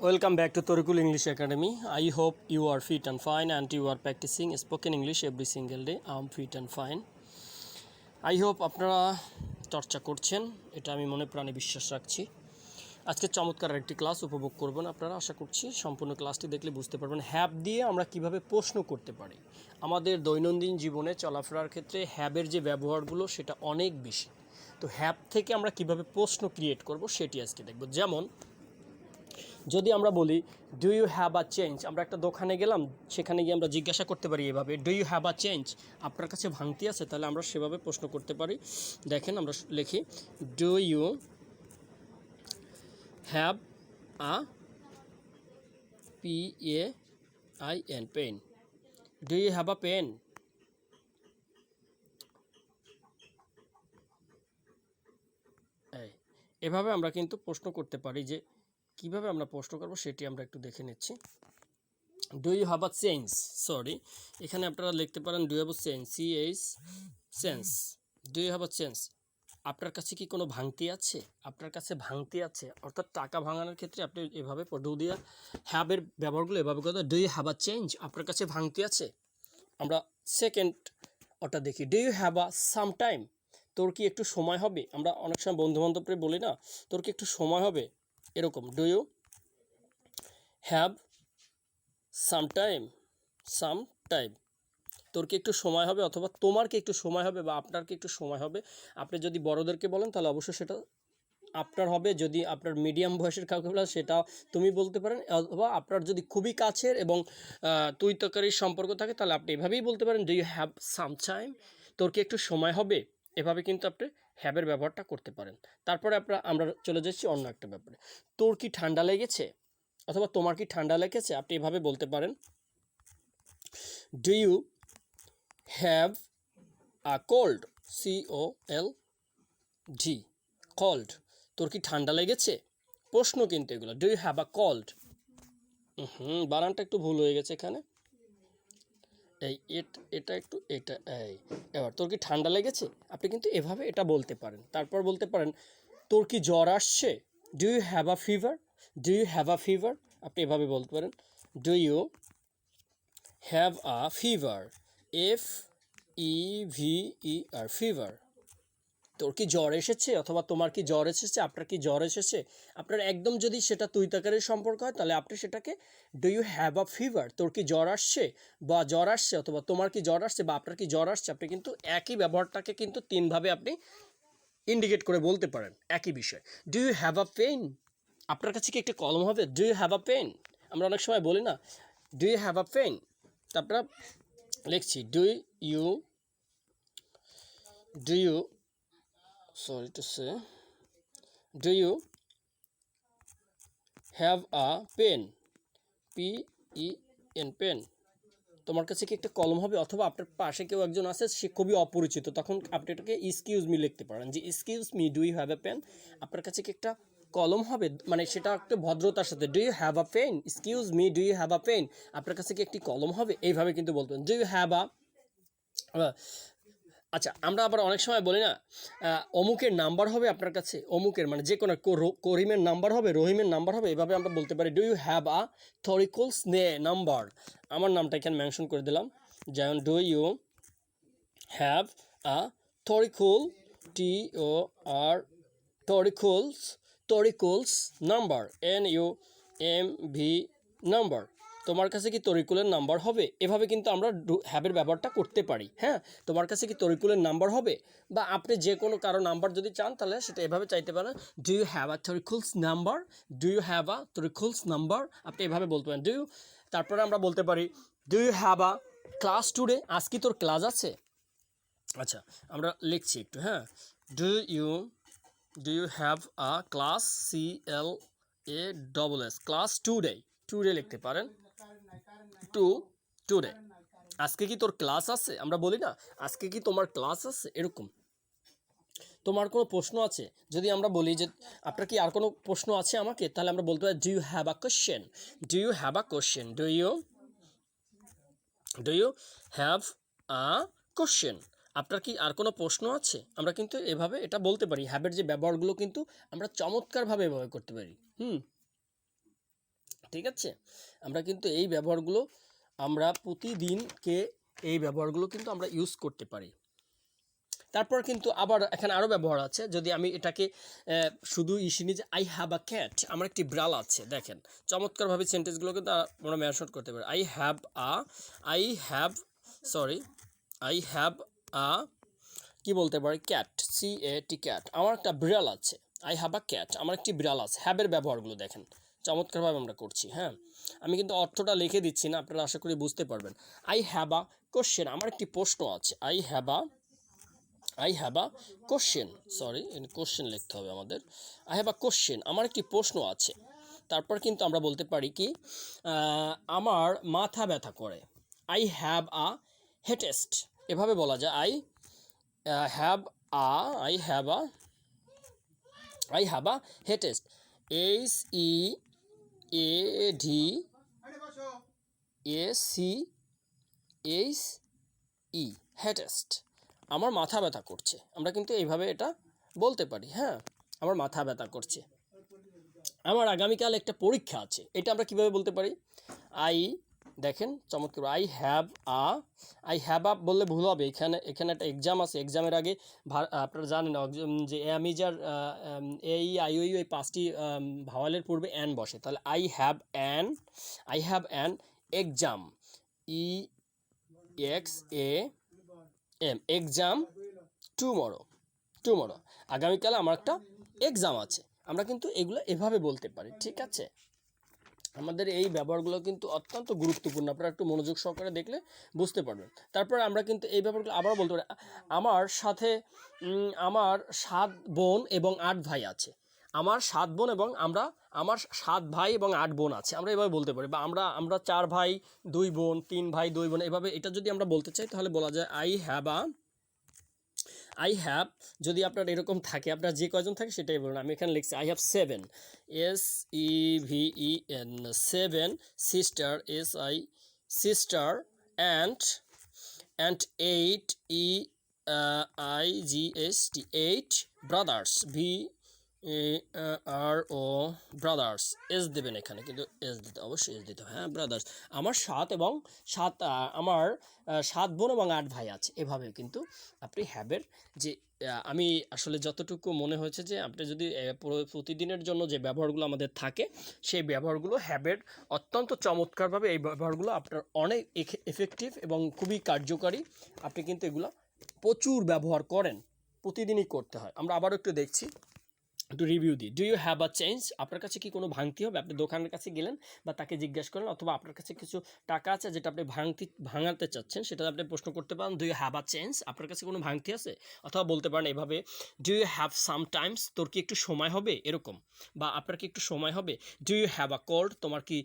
Welcome back to Torikul English Academy. I hope you are fit and fine and you are practicing spoken English every single day. I'm fit and fine. I hope আপনারা চর্চা করছেন, এটা আমি মনে প্রাণে বিশ্বাস রাখছি। আজকে চমৎকার একটি ক্লাস উপভোগ করবেন আপনারা, আশা করছি সম্পূর্ণ ক্লাসটি দেখলে বুঝতে পারবেন হ্যাভ দিয়ে আমরা কিভাবে প্রশ্ন করতে পারি। আমাদের দৈনন্দিন জীবনে চলাফেরার ক্ষেত্রে হ্যাভের যে ব্যবহারগুলো সেটা অনেক বেশি। তো হ্যাভ থেকে আমরা কিভাবে প্রশ্ন ক্রিয়েট করব সেটি আজকে দেখব। যেমন যদি আমরা বলি do you have a change, আমরা একটা দোকানে গেলাম, সেখানে গিয়ে আমরা জিজ্ঞাসা করতে পারি এভাবে, do you have a change, আপনার কাছে ভাঙতি আছে? তাহলে আমরা সেভাবে প্রশ্ন করতে পারি। দেখেন আমরা লিখি do you have a PAIN pen, do you have a pen. এভাবে আমরা কিন্তু প্রশ্ন করতে পারি। যে কিভাবে আমরা প্রশ্ন করব সেটি আমরা একটু দেখে নিচ্ছি। Do you have a change, sorry, এখানে আপনারা লিখতে পারেন do you have a change, change, do you have a change, আপনার কাছে কি কোনো ভাঙতি আছে? আপনার কাছে ভাঙতি আছে, অর্থাৎ টাকা ভাঙানোর ক্ষেত্রে আপনি এভাবে ডু দিয়ে হ্যাভের ব্যবহারগুলো এভাবে করতে, do you have a change, আপনার কাছে ভাঙতি আছে। আমরা সেকেন্ড ওটা দেখি, do you have a some time, তোর কি একটু সময় হবে? আমরা অনেক সময় বন্ধুবান্ধবরে বলি না, তোর কি একটু সময় হবে, এরকম, do you have some time, তোর কি একটু সময় হবে, অথবা তোমার কি একটু সময় হবে, বা আপনার কি একটু সময় হবে। আপনি যদি বড়দেরকে বলেন তাহলে অবশ্যই সেটা আপনার হবে, যদি আপনার মিডিয়াম বয়সের কাউকে বলেন সেটা তুমি বলতে পারেন, অথবা আপনার যদি খুবই কাছের এবং তুই তকারির সম্পর্ক থাকে তাহলে আপনি এভাবেই বলতে পারেন, do you have some time, তোর কি একটু সময় হবে। এভাবে কিন্তু আপনি হ্যাভের ব্যবহারটা করতে পারেন। তারপরে আমরা চলে যাচ্ছি অন্য একটা ব্যাপারে, তোর কি ঠান্ডা লেগেছে, অথবা তোমার কি ঠান্ডা লেগেছে, আপনি এভাবে বলতে পারেন, do you have a cold, COLD, cold, তোর কি ঠান্ডা লেগেছে, প্রশ্ন কিন্তু এগুলো। Do you have a cold, বানানটা একটু ভুল হয়ে গেছে এখানে, এটা একটু এটা এবার তোর কি ঠান্ডা লেগেছে, আপনি কিন্তু এভাবে এটা বলতে পারেন। তারপর বলতে পারেন তোর কি জ্বর আসছে, do you have a fever, do you have a fever, আপনি এভাবে বলতে পারেন, do you have a fever, FEVER, fever, তোর কি জ্বর এসেছে, অথবা তোমার কি জ্বর এসেছে, আপনার কি জ্বর এসেছে। আপনার একদম যদি সেটা তুই তাকারের সম্পর্ক হয় তাহলে আপনি সেটাকে do you have a fever, তোর কি জ্বর আসছে, বা জ্বর আসছে, অথবা তোমার কি জ্বর আসছে, বা আপনার কি জ্বর আসছে। আপনি কিন্তু একই ব্যবহারটাকে কিন্তু তিনভাবে আপনি ইন্ডিকেট করে বলতে পারেন একই বিষয়। Do you have a pen, আপনার কাছে কি একটি কলম হবে, do you have a pen, আমরা অনেক সময় বলি না, do you have a pen. তারপরে লিখছি do you sorry to say, do you have a pen, PEN, pen, তোমার কাছে কি একটা কলম হবে, অথবা আপনার পাশে কেউ একজন আছে সে খুবই অপরিচিত, তখন আপনি এটাকে এক্সকিউজ মি লিখতে পারেন, যে excuse me, do you have a pen, আপনার কাছে কি একটা কলম হবে, মানে সেটা একটা ভদ্রতার সাথে, do you have a pen, excuse me, do you have a pen, আপনার কাছে কি একটি কলম হবে, এইভাবে কিন্তু বলতেন। ডু ইউ হ্যাভ আ, আচ্ছা, আমরা আবার অনেক সময় বলি না, অমুকের নাম্বার হবে আপনার কাছে, অমুকের মানে যে কোনো করিমের নাম্বার হবে, রহিমের নাম্বার হবে, এভাবে আমরা বলতে পারি, do you have a Tarikul's number, আমার নামটা এখানে মেনশন করে দিলাম, যেমন do you have a Tarikul, TOR, Tarikul's number, NUMB number, তোমার কাছে কি তরিকুলের নাম্বার হবে। এভাবে কিন্তু আমরা হ্যাভের ব্যবহারটা করতে পারি। হ্যাঁ, তোমার কাছে কি তরিকুলের নাম্বার হবে, বা আপনি যে কোনো কারো নাম্বার যদি চান তাহলে সেটা এভাবে চাইতে পারেন, do you have a Tarikul's number, do you have a Tarikul's number, আপনি এভাবে বলতে পারেন। তারপরে আমরা বলতে পারি, do you have a class today, আজ কি তোর ক্লাস আছে। আচ্ছা, আমরা লিখছি একটু, হ্যাঁ, do you have a class, CLASS, class today লিখতে পারেন, টুডে, আজকে কি তোর ক্লাস আছে, আমরা বলি না আজকে কি তোমার ক্লাস আছে, এরকম। তোমার কোনো প্রশ্ন আছে, যদি আমরা বলি যে আপনার কি আর কোনো প্রশ্ন আছে আমাকে, তাহলে আমরা বলতে পারি, do you have a question, do you have a question, do you have a question, আপনার কি আর কোনো প্রশ্ন আছে। আমরা কিন্তু এভাবে এটা বলতে পারি। হ্যাভের যে ব্যবহারগুলো কিন্তু আমরা চমৎকারভাবে ব্যবহার করতে পারি। ঠিক আছে, আমরা কিন্তু এই ব্যবহারগুলো আমরা প্রতিদিনকে এই ব্যবহারগুলো কিন্তু আমরা ইউজ করতে পারি। তারপর কিন্তু আবার এখানে আরও ব্যবহার আছে। যদি আমি এটাকে শুধু ইসিনি যে আই হ্যাভ আ ক্যাট, আমার একটি বিড়াল আছে, দেখেন চমৎকারভাবে সেন্টেন্সগুলো কিন্তু আমরা মেনশন করতে পারি। আই হ্যাভ আ কি বলতে পারি, ক্যাট, CAT ক্যাট, আমার একটা বিড়াল আছে। আই হ্যাভ আ ক্যাট, আমার একটি বিড়াল আছে। হ্যাবের ব্যবহারগুলো দেখেন চমৎকারভাবে আমরা করছি। হ্যাঁ, আমি কিন্তু অর্থটা লিখে দিচ্ছি না, আপনারা আশা করি বুঝতে পারবেন। আই হ্যাভ আ কোশ্চেন, আমার একটি প্রশ্ন আছে। I have a question, sorry question লিখতে হবে আমাদের। আই হ্যাভ আ কোশ্চেন, আমার একটি প্রশ্ন আছে। তারপর কিন্তু আমরা বলতে পারি কি, আমার মাথা ব্যথা করে। আই হ্যাভ আ হেডেস্ট, এভাবে বলা যায়। আই হ্যাভ আ হেডেস্ট, HEADACHE, হেডেস্ট, আমার মাথা ব্যথা করছে। আমরা কিন্তু এইভাবে এটা বলতে পারি। হ্যাঁ, আমার মাথা ব্যথা করছে। আমার আগামীকাল একটা পরীক্ষা আছে, এটা আমরা কিভাবে বলতে পারি? দেখেন চমৎকার, আই হ্যাভ আ বললে ভুল হবে। এখানে একটা এক্সাম আছে, এক্সামের আগে আপনারা জানেন যে আমি যার এই এই 5টি ভাওয়ালের পূর্বে অ্যান বসে। তাহলে I have an exam, EXAM, exam tomorrow, আগামীকাল আমার একটা এক্সাম আছে। আমরা কিন্তু এগুলো এভাবে বলতে পারি। ঠিক আছে, আমাদের এই ব্যবহারগুলো কিন্তু অত্যন্ত গুরুত্বপূর্ণ, আপনারা একটু মনোযোগ সহকারে দেখলে বুঝতে পারবেন। তারপর আমরা কিন্তু এই ব্যবহারগুলো আবারও বলতে পারি। আমার 7 বোন এবং 8 ভাই আছে। আমার 7 বোন এবং আমার 7 ভাই এবং 8 বোন আছে, আমরা এভাবে বলতে পারি। বা আমরা 4 ভাই 2 বোন, 3 ভাই 2 বোন, এভাবে এটা যদি আমরা বলতে চাই তাহলে বলা যায় আই হ্যাভ। যদি আপনার এরকম থাকে, আপনার যে কয়জন থাকে সেটাই বলুন। আমি এখানে লিখছি I have 7, SEVEN, 7 sister, sister, and 8 EIGST, 8 brothers, BRO, brothers, S দেবেন এখানে, কিন্তু এস দিতে অবশ্যই এস দিতে, হ্যাঁ ব্রাদার্স। আমার 7 বোন এবং 8 ভাই আছে। এভাবে কিন্তু আপনি হ্যাবের যে আমি আসলে যতটুকু মনে হয়েছে যে আপনি যদি প্রতিদিনের জন্য যে ব্যবহারগুলো আমাদের থাকে, সেই ব্যবহারগুলো হ্যাবের অত্যন্ত চমৎকারভাবে এই ব্যবহারগুলো আপনার অনেক এফেক্টিভ এবং খুবই কার্যকারী। আপনি কিন্তু এগুলো প্রচুর ব্যবহার করেন, প্রতিদিনই করতে হয়। আমরা আবারও একটু দেখছি, একটু রিভিউ দিই। Do you have a change, আপনার কাছে কি কোনো ভাঙতি হবে? আপনি দোকানের কাছে গেলেন বা তাকে জিজ্ঞাসা করলেন, অথবা আপনার কাছে কিছু টাকা আছে যেটা আপনি ভাঙাতে চাচ্ছেন, সেটা আপনি প্রশ্ন করতে পারেন do you have a change, আপনার কাছে কোনো ভাঙতি আছে? অথবা বলতে পারেন এভাবে, ডু ইউ হ্যাভ সামটাইমস, তোর কি একটু সময় হবে, এরকম। বা আপনার কি একটু সময় হবে? Do you have a cold, তোমার কি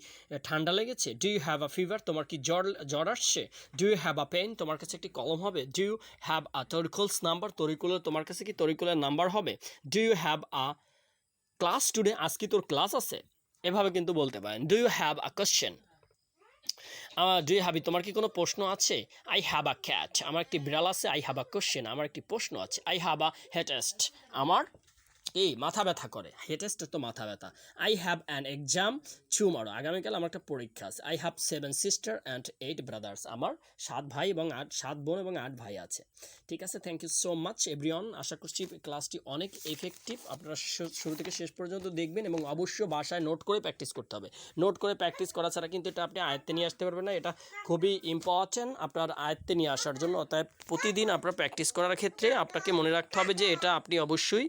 ঠান্ডা লেগেছে? Do you have a fever, তোমার কি জ্বর আসছে? Do you have a pen, তোমার কাছে একটি কলম হবে? Do you have a Tarikul's number, তরিকুলের, তোমার কাছে কি তরিকুলের নাম্বার হবে? Do you have a class today, আজকে তোর ক্লাস আছে? এভাবে কিন্তু বলতে পারেন। Do you have a question, do you have, তোমার কি কোনো প্রশ্ন আছে? আই হ্যাভ আ ক্যাট, আমার একটি বিড়াল আছে। আই হ্যাভ আ কোশ্চেন, আমার একটি প্রশ্ন আছে। আই হ্যাভ আ হেডেস্ট, আমার মাথা ব্যথা করে। হেডেস্ট তো মাথা ব্যথা। I have an exam tomorrow, আগামীকাল আমার একটা পরীক্ষা আছে। I have 7 sister and 8 brothers, আমার 7 বোন এবং 8 ভাই আছে। ঠিক আছে, thank you so much everyone. আশা করছি ক্লাসটি অনেক এফেক্টিভ। আপনারা শুরু থেকে শেষ পর্যন্ত দেখবেন এবং অবশ্যই বাসায় নোট করে প্র্যাকটিস করতে হবে। নোট করে প্র্যাকটিস করা ছাড়া কিন্তু এটা আপনি আয়ত্তে নিয়ে আসতে পারবেন না। এটা খুবই ইম্পর্ট্যান্ট আপনার আয়ত্তে নিয়ে আসার জন্য। অতএব প্রতিদিন আপনার প্র্যাকটিস করার ক্ষেত্রে আপনাকে মনে রাখতে হবে যে এটা আপনি অবশ্যই